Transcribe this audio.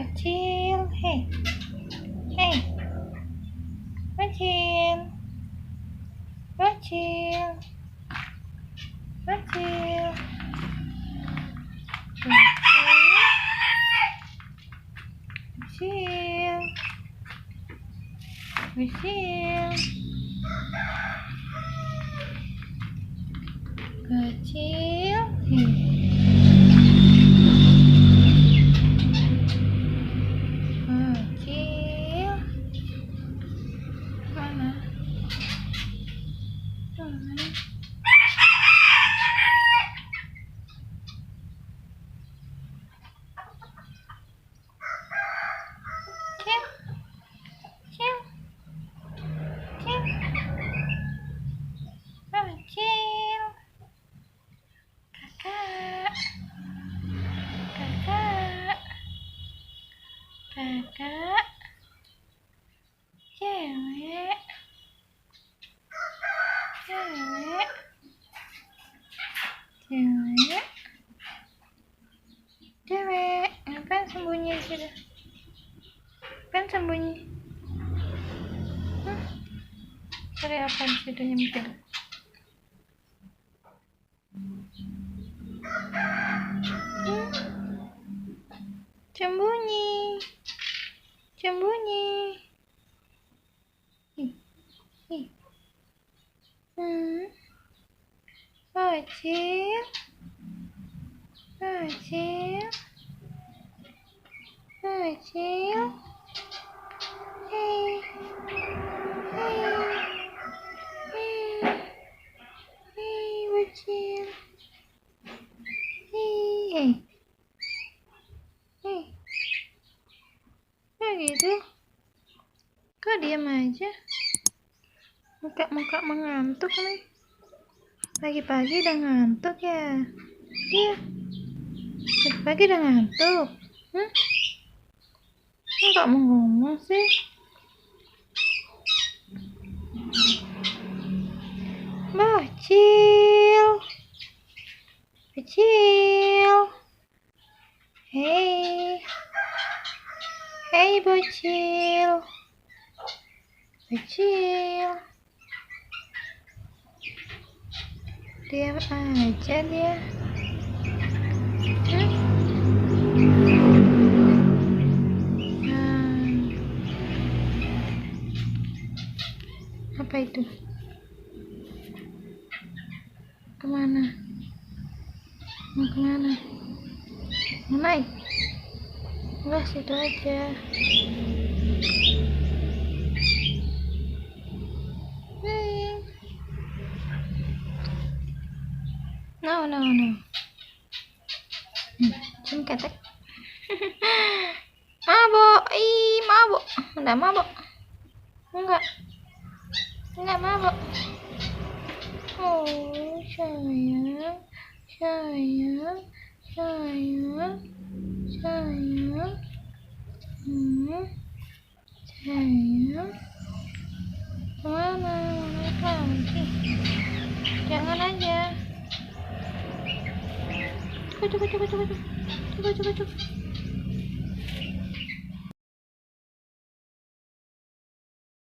kecil. Hei, hei, kecil, kecil, kecil, kecil, kecil, kecil, kecil, mana? Kecil, kakak, kakak, kakak, cewek, cewek, cewek, cewek, ngapain sembunyi sudah? Kan sembunyi. Cari apa di situ nyempil? Sembunyi, sembunyi. Kecil, kecil, kecil. Hei, hei, hei, hei, kecil. Hei, hei, kok gitu? Kok diam aja? Muka mengantuk nih. Pagi-pagi udah ngantuk ya? Iya. Pagi-pagi udah ngantuk. Kok mau ngomong sih? Bocil, kecil. Hei, hei bocil, kecil. Diam aja dia. Apa itu? Kemana? Mau kemana? Mau naik? Enggak, situ aja. No. Cium ketek. Mabok, mabok. Enggak mabok. Enggak mabok. Oh, sayang. Sayang. Sayang. Kemana lagi? Jangan aja. Cukup.